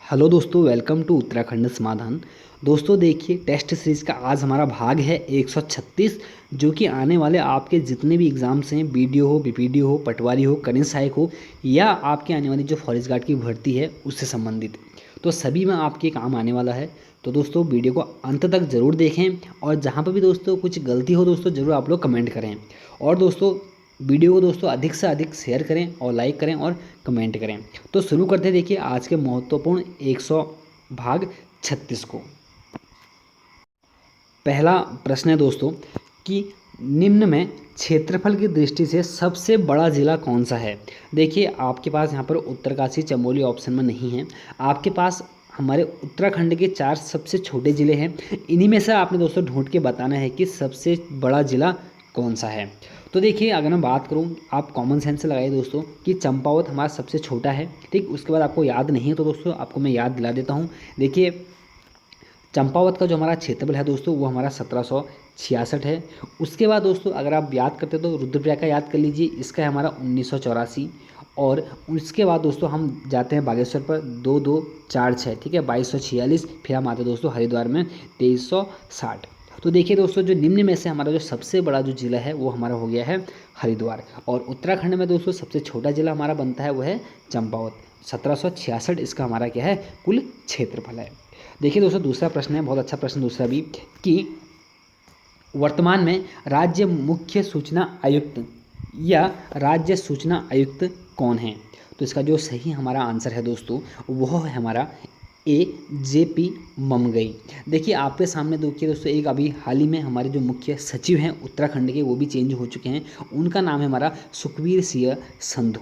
Hello दोस्तों, welcome to Uttarakhand समाधान। दोस्तों देखिए, टेस्ट सीरीज़ का आज हमारा भाग है 136, जो कि आने वाले आपके जितने भी एग्ज़ाम्स हैं, बीडीओ हो, बीपीडीओ हो, पटवारी हो, करेंट सहायक हो, या आपके आने वाली जो फॉरेस्ट गार्ड की भर्ती है उससे संबंधित, तो सभी में आपके काम आने वाला है। तो दोस्तों वीडियो को अंत तक ज़रूर देखें, और जहाँ पर भी दोस्तों कुछ गलती हो दोस्तों ज़रूर आप लोग कमेंट करें। और दोस्तों वीडियो को दोस्तों अधिक से अधिक शेयर करें और लाइक करें और कमेंट करें। तो शुरू करते हैं देखिए आज के महत्वपूर्ण 100 भाग 36 को। पहला प्रश्न है दोस्तों कि निम्न में क्षेत्रफल की दृष्टि से सबसे बड़ा ज़िला कौन सा है। देखिए आपके पास यहाँ पर उत्तरकाशी, चमोली ऑप्शन में नहीं है। आपके पास हमारे उत्तराखंड के 4 सबसे छोटे ज़िले हैं। इन्हीं में से आपने दोस्तों ढूंढ के बताना है कि सबसे बड़ा ज़िला कौन सा है। तो देखिए अगर मैं बात करूं, आप कॉमन सेंस से लगाइए दोस्तों कि चंपावत हमारा सबसे छोटा है। ठीक, उसके बाद आपको याद नहीं है तो दोस्तों आपको मैं याद दिला देता हूं। देखिए चंपावत का जो हमारा क्षेत्रफल है दोस्तों वो हमारा 1766 है। उसके बाद दोस्तों अगर आप याद करते तो रुद्रप्रयाग का याद कर लीजिए, इसका है हमारा 1984। और उसके बाद दोस्तों हम जाते हैं बागेश्वर पर 2246, ठीक है, 2246। फिर हम आते हैं दोस्तों हरिद्वार में 2360। तो देखिए दोस्तों जो निम्न में से हमारा जो सबसे बड़ा जो जिला है वो हमारा हो गया है हरिद्वार। और उत्तराखंड में दोस्तों सबसे छोटा जिला हमारा बनता है वो है चंपावत। 1766 इसका हमारा क्या है, कुल क्षेत्रफल है। देखिए दोस्तों दूसरा प्रश्न है, बहुत अच्छा प्रश्न दूसरा भी, कि वर्तमान में राज्य मुख्य सूचना आयुक्त या राज्य सूचना आयुक्त कौन है। तो इसका जो सही हमारा आंसर है दोस्तों वह है हमारा AJP ममगई। देखिए आपके सामने देखिए दोस्तों एक अभी हाल ही में हमारे जो मुख्य सचिव हैं उत्तराखंड के वो भी चेंज हो चुके हैं। उनका नाम है हमारा सुखबीर सिंह संधू।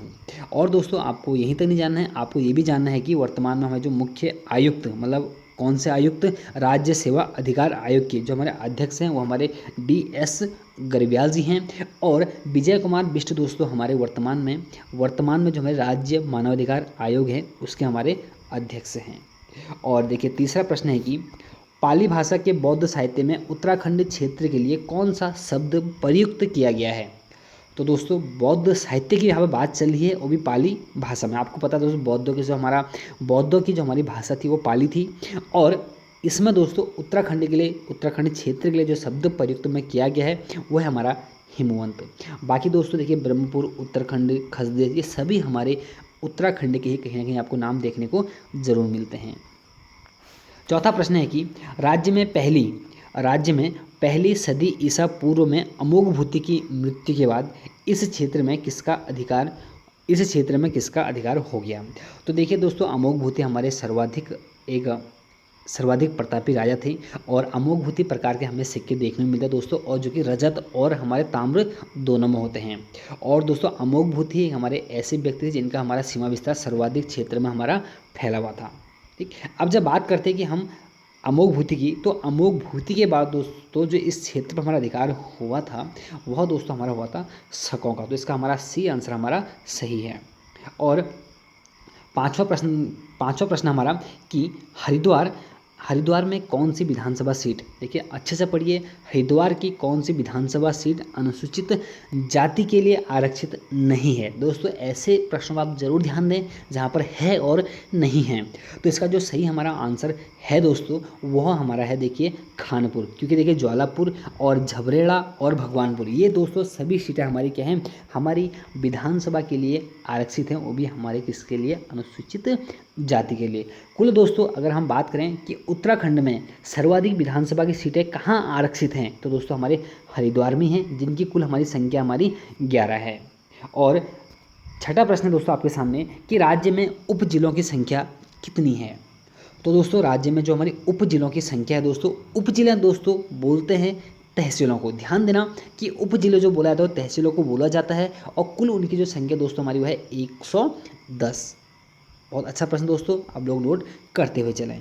और दोस्तों आपको यहीं तक नहीं जानना है, आपको ये भी जानना है कि वर्तमान में हमारे जो मुख्य आयुक्त, मतलब कौन से आयुक्त, राज्य सेवा अधिकार आयोग के जो हमारे अध्यक्ष हैं वो हमारे DS गर्ब्याल जी हैं। और विजय कुमार बिष्ट दोस्तों हमारे वर्तमान में जो हमारे राज्य मानवाधिकार आयोग है उसके हमारे अध्यक्ष हैं। और देखिए तीसरा प्रश्न है कि पाली भाषा के बौद्ध साहित्य में उत्तराखंड क्षेत्र के लिए कौन सा शब्द प्रयुक्त किया गया है। तो दोस्तों बौद्ध साहित्य की यहाँ पर बात चल रही है, वो भी पाली भाषा में। आपको पता है दोस्तों बौद्धों की जो हमारी भाषा थी वो पाली थी। और इसमें दोस्तों उत्तराखंड के लिए, उत्तराखंड क्षेत्र के लिए जो शब्द प्रयुक्त में किया गया है वो है हमारा हिमवंत। बाकी दोस्तों देखिए ब्रह्मपुर, उत्तरखंड, खसदेव, ये सभी हमारे उत्तराखंड के ही कहीं ना कहीं आपको नाम देखने को जरूर मिलते हैं। चौथा प्रश्न है कि राज्य में पहली सदी ईसा पूर्व में अमोघभूति की मृत्यु के बाद इस क्षेत्र में किसका अधिकार हो गया। तो देखिए दोस्तों अमोघभूति हमारे सर्वाधिक प्रतापी राजा थे। और अमोघभूति प्रकार के हमें सिक्के देखने को मिलते हैं दोस्तों, और जो कि रजत और हमारे ताम्र दोनों में होते हैं। और दोस्तों अमोघभूति हमारे ऐसे व्यक्ति थे जिनका हमारा सीमा विस्तार सर्वाधिक क्षेत्र में हमारा फैला हुआ था। ठीक, अब जब बात करते हैं कि हम अमोघभूति की, तो अमोघभूति के बाद दोस्तों जो इस क्षेत्र पर हमारा अधिकार हुआ था वह दोस्तों हमारा हुआ था शकों का। तो इसका हमारा C आंसर हमारा सही है। और पांचवा प्रश्न हमारा कि हरिद्वार में कौन सी विधानसभा सीट, देखिए अच्छे से पढ़िए, हरिद्वार की कौन सी विधानसभा सीट अनुसूचित जाति के लिए आरक्षित नहीं है। दोस्तों ऐसे प्रश्नों आप जरूर ध्यान दें जहाँ पर है और नहीं है। तो इसका जो सही हमारा आंसर है दोस्तों वह हमारा है देखिए खानपुर, क्योंकि देखिए ज्वालापुर और झबरेड़ा और भगवानपुर ये दोस्तों सभी सीटें हमारी क्या हैं, हमारी विधानसभा के लिए आरक्षित हैं, वो भी हमारे किसके लिए, अनुसूचित जाति के लिए। कुल दोस्तों अगर हम बात करें कि उत्तराखंड में सर्वाधिक विधानसभा की सीटें कहाँ आरक्षित हैं, तो दोस्तों हमारे हरिद्वार में हैं, जिनकी कुल हमारी संख्या हमारी 11 है। और छठा प्रश्न दोस्तों आपके सामने कि राज्य में उप जिलों की संख्या कितनी है। तो दोस्तों राज्य में जो हमारी उप जिलों की संख्या है दोस्तों, उप जिले दोस्तों बोलते हैं तहसीलों को। ध्यान देना कि उप जिले जो बोला जाता है तहसीलों को बोला जाता है। और कुल उनकी जो संख्या दोस्तों हमारी वो है 110। बहुत अच्छा प्रश्न दोस्तों, आप लोग नोट करते हुए चलें।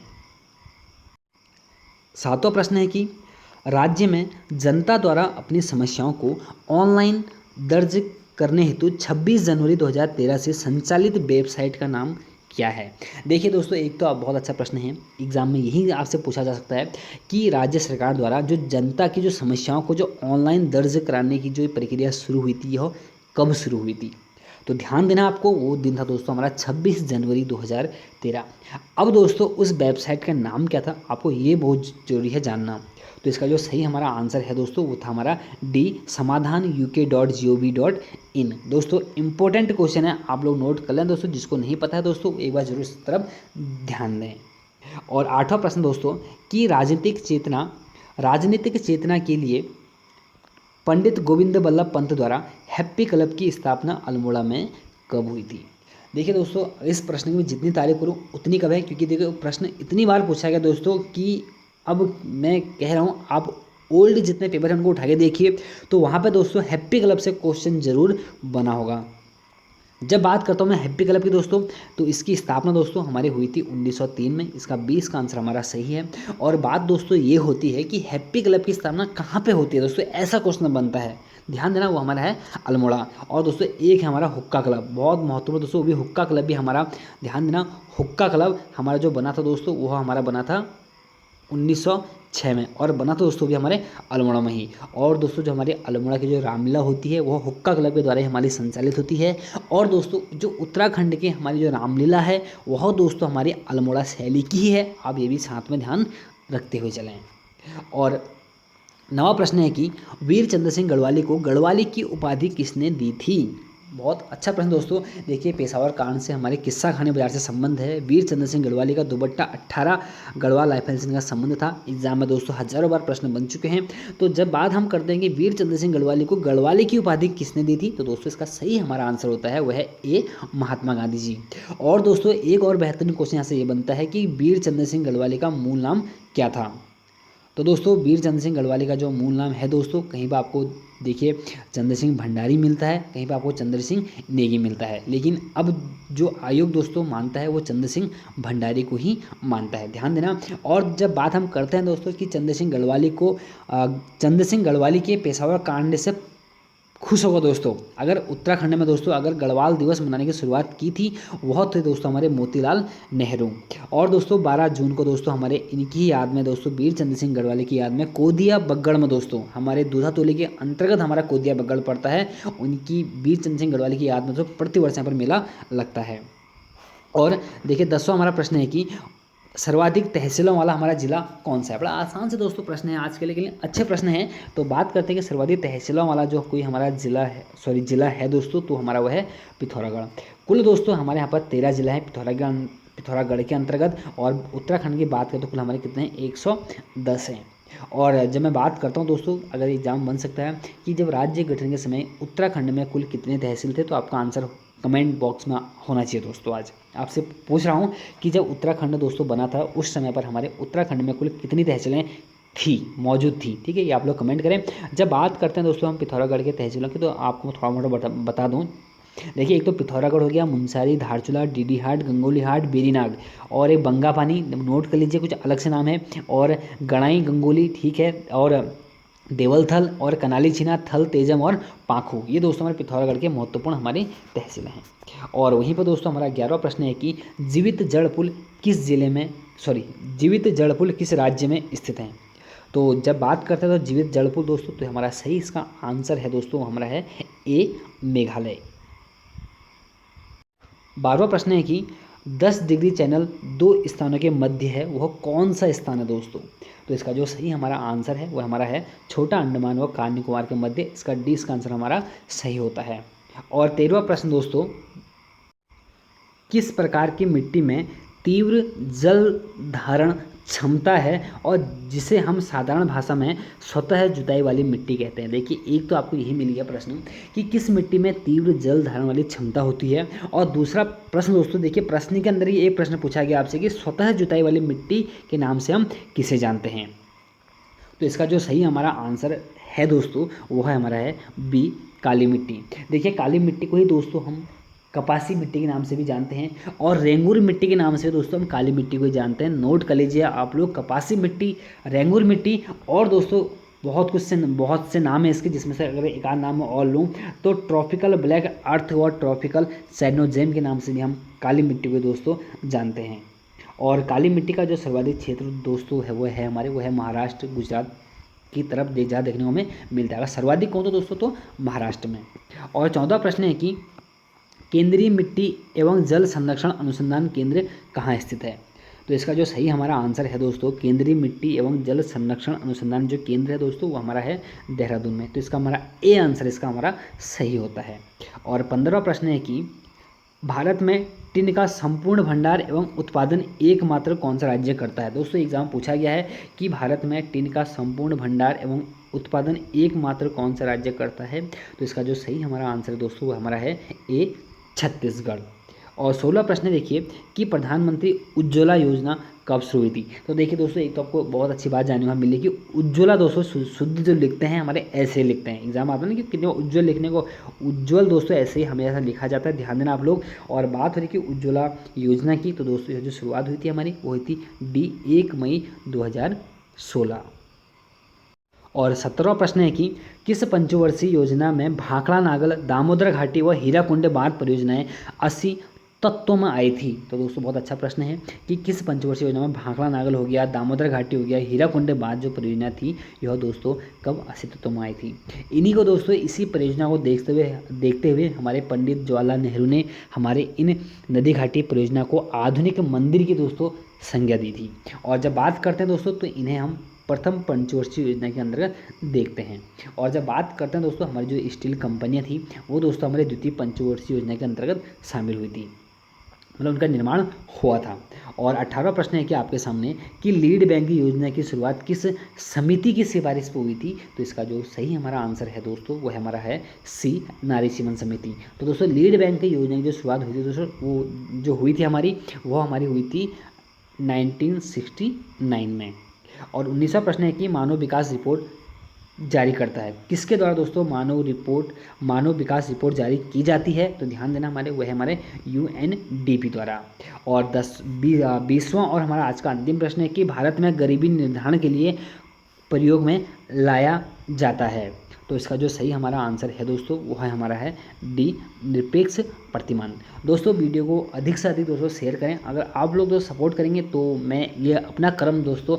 सातवां प्रश्न है कि राज्य में जनता द्वारा अपनी समस्याओं को ऑनलाइन दर्ज करने हेतु 26 जनवरी 2013 से संचालित वेबसाइट का नाम क्या है। देखिए दोस्तों एक तो आप बहुत अच्छा प्रश्न है, एग्जाम में यही आपसे पूछा जा सकता है कि राज्य सरकार द्वारा जो जनता की जो समस्याओं को जो ऑनलाइन दर्ज कराने की जो प्रक्रिया शुरू हुई थी यह कब शुरू हुई थी। तो ध्यान देना आपको, वो दिन था दोस्तों हमारा 26 जनवरी 2013। अब दोस्तों उस वेबसाइट का नाम क्या था, आपको ये बहुत जरूरी है जानना। तो इसका जो सही हमारा आंसर है दोस्तों वो था हमारा डी, समाधान UK.gov.in। दोस्तों इंपॉर्टेंट क्वेश्चन है, आप लोग नोट कर लें दोस्तों, जिसको नहीं पता है दोस्तों एक बार जरूर इस तरफ ध्यान दें। और 8वां प्रश्न दोस्तों कि राजनीतिक चेतना के लिए पंडित गोविंद बल्लभ पंत द्वारा हैप्पी क्लब की स्थापना अल्मोड़ा में कब हुई थी। देखिए दोस्तों इस प्रश्न की मैं जितनी तारीफ करूँ उतनी कम है, क्योंकि देखिए प्रश्न इतनी बार पूछा गया दोस्तों कि अब मैं कह रहा हूँ आप ओल्ड जितने पेपर हैं उनको उठा के देखिए, तो वहाँ पे दोस्तों हैप्पी क्लब से क्वेश्चन जरूर बना होगा। जब बात करता हूँ मैं हैप्पी क्लब की दोस्तों, तो इसकी स्थापना दोस्तों हमारी हुई थी 1903 में। इसका 20 का आंसर हमारा सही है। और बात दोस्तों ये होती है कि हैप्पी क्लब की स्थापना कहाँ पे होती है दोस्तों, ऐसा क्वेश्चन बनता है, ध्यान देना, वो हमारा है अल्मोड़ा। और दोस्तों एक है हमारा हुक्का क्लब, बहुत महत्वपूर्ण दोस्तों, वो भी हुक्का क्लब भी हमारा, ध्यान देना, हुक्का क्लब हमारा जो बना था दोस्तों वो हमारा बना था 1906 में, और बना तो दोस्तों भी हमारे अल्मोड़ा में ही। और दोस्तों जो हमारे अल्मोड़ा की जो रामलीला होती है वो हुक्का क्लब के द्वारा ही हमारी संचालित होती है। और दोस्तों जो उत्तराखंड की हमारी जो रामलीला है वह दोस्तों हमारी अल्मोड़ा शैली की ही है, आप ये भी साथ में ध्यान रखते हुए चलें। और 9वां प्रश्न है कि वीर चंद्र सिंह गढ़वाली को गढ़वाली की उपाधि किसने दी थी। बहुत अच्छा प्रश्न दोस्तों। देखिए पेशावर कांड से हमारे किस्सा खाने बाजार से संबंध है। वीर चंद्र सिंह गढ़वाली का दुपट्टा 18 गढ़वाल राइफल्स का संबंध था। एग्जाम में दोस्तों हजारों बार प्रश्न बन चुके हैं। तो जब बात हम करते हैं कि वीर चंद्र सिंह गढ़वाली को गढ़वाली की उपाधि किसने दी थी, तो दोस्तों इसका सही हमारा आंसर होता है वह है ए, महात्मा गांधी जी। और दोस्तों एक और बेहतरीन क्वेश्चन यहाँ से ये बनता है कि वीर चंद्र सिंह गढ़वाली का मूल नाम क्या था। तो दोस्तों वीर चंद्र सिंह गढ़वाली का जो मूल नाम है दोस्तों, कहीं पर आपको देखिए चंद्र सिंह भंडारी मिलता है, कहीं पर आपको चंद्र सिंह नेगी मिलता है, लेकिन अब जो आयोग दोस्तों मानता है वो चंद्र सिंह भंडारी को ही मानता है, ध्यान देना। और जब बात हम करते हैं दोस्तों कि चंद्र सिंह गढ़वाली के पेशावर कांड से खुश होगा दोस्तों, अगर उत्तराखंड में दोस्तों अगर गढ़वाल दिवस मनाने की शुरुआत की थी वह थे दोस्तों हमारे मोतीलाल नेहरू। और दोस्तों 12 जून को दोस्तों हमारे इनकी ही याद में दोस्तों वीर चंद्र सिंह गढ़वाली की याद में कोदिया बगड़ में दोस्तों हमारे दूधा तोली के अंतर्गत हमारा कोदिया बगड़ पड़ता है, उनकी वीर चंद्र सिंह गढ़वाली की याद में तो प्रतिवर्ष यहाँ पर मेला लगता है। और देखिए 10वां हमारा प्रश्न है कि सर्वाधिक तहसीलों वाला हमारा जिला कौन सा है। बड़ा आसान से दोस्तों प्रश्न है आज के लिए अच्छे प्रश्न हैं। तो बात करते हैं कि सर्वाधिक तहसीलों वाला जो कोई हमारा जिला है दोस्तों, तो हमारा वह है पिथौरागढ़। कुल दोस्तों हमारे यहाँ पर 13 जिला हैं पिथौरागढ़ के अंतर्गत। और उत्तराखंड की बात करें तो कुल हमारे कितने हैं, 110 हैं। और जब मैं बात करता हूँ दोस्तों, अगर एग्जाम बन सकता है कि जब राज्य गठन के समय उत्तराखंड में कुल कितने तहसील थे, तो आपका आंसर कमेंट बॉक्स में होना चाहिए दोस्तों। आज आपसे पूछ रहा हूँ कि जब उत्तराखंड दोस्तों बना था उस समय पर हमारे उत्तराखंड में कुल कितनी तहसीलें मौजूद थी, ठीक है, ये आप लोग कमेंट करें। जब बात करते हैं दोस्तों हम पिथौरागढ़ के तहसीलों की, तो आपको मैं थोड़ा मोटा बता दूँ। देखिए एक तो पिथौरागढ़ हो गया, मुनस्यारी, धारचूला, डीडीहाट, गंगोलीहाट, बेरीनाग, और एक बंगापानी, नोट कर लीजिए कुछ अलग से नाम है, और गणाई गंगोली, ठीक है, और देवलथल, और कनाली छिना, थल, तेजम और पाखू, ये दोस्तों हमारे पिथौरागढ़ के महत्वपूर्ण हमारी तहसीलें हैं। और वहीं पर दोस्तों हमारा 11वां प्रश्न है कि जीवित जड़ पुल किस राज्य में स्थित हैं। तो जब बात करते हैं तो जीवित जड़ पुल दोस्तों, तो हमारा सही इसका आंसर है दोस्तों हमारा है ए, मेघालय। 12वां प्रश्न है कि 10 डिग्री चैनल 2 स्थानों के मध्य है, वह कौन सा स्थान है दोस्तों। तो इसका जो सही हमारा आंसर है वह हमारा है छोटा अंडमान व कार निकोबार के मध्य, इसका डी इसका आंसर हमारा सही होता है। और 13वां प्रश्न दोस्तों, किस प्रकार की मिट्टी में तीव्र जल धारण क्षमता है और जिसे हम साधारण भाषा में स्वतः जुताई वाली मिट्टी कहते हैं। देखिए एक तो आपको यही मिल गया प्रश्न कि किस मिट्टी में तीव्र जल धारण वाली क्षमता होती है, और दूसरा प्रश्न दोस्तों देखिए प्रश्न के अंदर ही एक प्रश्न पूछा गया आपसे कि स्वतः जुताई वाली मिट्टी के नाम से हम किसे जानते हैं। तो इसका जो सही हमारा आंसर है दोस्तों वो है हमारा है बी, काली मिट्टी। देखिए काली मिट्टी को ही दोस्तों हम कपासी मिट्टी के नाम से भी जानते हैं, और रेंगुर मिट्टी के नाम से दोस्तों हम काली मिट्टी को जानते हैं। नोट कर लीजिए आप लोग, कपासी मिट्टी, रेंगुर मिट्टी, और दोस्तों बहुत से नाम है इसके, जिसमें से अगर एक आध नाम और लूँ तो ट्रॉपिकल ब्लैक अर्थ और ट्रॉपिकल सैनोजेम के नाम से भी हम काली मिट्टी को दोस्तों जानते हैं। और काली मिट्टी का जो सर्वाधिक क्षेत्र दोस्तों है वो है महाराष्ट्र, गुजरात की तरफ ज़्यादा देखने को हमें मिलता है। सर्वाधिक कौन तो दोस्तों, तो महाराष्ट्र में। और 14वां प्रश्न है कि केंद्रीय मिट्टी एवं जल संरक्षण अनुसंधान केंद्र कहाँ स्थित है? तो इसका जो सही हमारा आंसर है दोस्तों, केंद्रीय मिट्टी एवं जल संरक्षण अनुसंधान जो केंद्र है दोस्तों, वो हमारा है देहरादून में। तो इसका हमारा ए आंसर इसका हमारा सही होता है। और 15वां प्रश्न है कि भारत में टिन का संपूर्ण भंडार एवं उत्पादन एकमात्र कौन सा राज्य करता है? दोस्तों एग्जाम पूछा गया है कि भारत में टिन का संपूर्ण भंडार एवं उत्पादन एकमात्र कौन सा राज्य करता है? तो इसका जो सही हमारा आंसर है दोस्तों, वो हमारा है ए छत्तीसगढ़। और 16 प्रश्न देखिए कि प्रधानमंत्री उज्ज्वला योजना कब शुरू हुई थी? तो देखिए दोस्तों, एक तो आपको बहुत अच्छी बात जानने को मिली कि उज्ज्वला दोस्तों शुद्ध जो लिखते हैं हमारे ऐसे लिखते हैं, एग्जाम आता है ना कि कितने उज्ज्वल लिखने को, उज्ज्वल दोस्तों ऐसे ही हमेशा लिखा जाता है, ध्यान देना आप लोग। और बात हो रही कि उज्ज्वला योजना की, तो दोस्तों जो शुरुआत हुई थी हमारी वो हुई थी 1 मई 2016। और 17वां प्रश्न है कि किस पंचवर्षीय योजना में भाखड़ा नागल, दामोदर घाटी व हीराकुंड बांध परियोजनाएं 80 तत्वों में आई थी? तो दोस्तों बहुत अच्छा प्रश्न है कि किस पंचवर्षीय योजना में भाखड़ा नागल हो गया, दामोदर घाटी हो गया, हीराकुंड बांध जो परियोजना थी यह दोस्तों कब 80 तत्वों में आई थी? इन्हीं को दोस्तों, इसी परियोजना को देखते हुए हमारे पंडित जवाहरलाल नेहरू ने हमारे इन नदी घाटी परियोजना को आधुनिक मंदिर की दोस्तों संज्ञा दी थी। और जब बात करते हैं दोस्तों, तो इन्हें हम प्रथम पंचवर्षीय योजना के अंतर्गत देखते हैं। और जब बात करते हैं दोस्तों, हमारी जो स्टील कंपनियां थी वो दोस्तों हमारे द्वितीय पंचवर्षीय योजना के अंतर्गत शामिल हुई थी, मतलब उनका निर्माण हुआ था। और 18वां प्रश्न है कि आपके सामने कि लीड बैंक योजना की शुरुआत किस समिति की सिफारिश पर हुई थी? तो इसका जो सही हमारा आंसर है दोस्तों, वो हमारा है सी, नारी सीमन समिति। तो दोस्तों लीड बैंक की योजना की जो शुरुआत हुई थी दोस्तों, वो जो हुई थी हमारी, वो हमारी हुई थी 1969 में। और 19वां प्रश्न है कि मानव विकास रिपोर्ट जारी करता है किसके द्वारा? दोस्तों मानव विकास रिपोर्ट जारी की जाती है, तो ध्यान देना हमारे वह हमारे UNDP द्वारा। और 20वां और हमारा आज का अंतिम प्रश्न है कि भारत में गरीबी निर्धारण के लिए प्रयोग में लाया जाता है? तो इसका जो सही हमारा आंसर है दोस्तों, वो है हमारा है डी, निरपेक्ष प्रतिमान। दोस्तों वीडियो को अधिक से अधिक दोस्तों शेयर करें, अगर आप लोग दोस्तों सपोर्ट करेंगे तो मैं ये अपना क्रम दोस्तों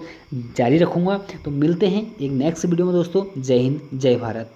जारी रखूँगा। तो मिलते हैं एक नेक्स्ट वीडियो में दोस्तों। जय हिंद, जय भारत।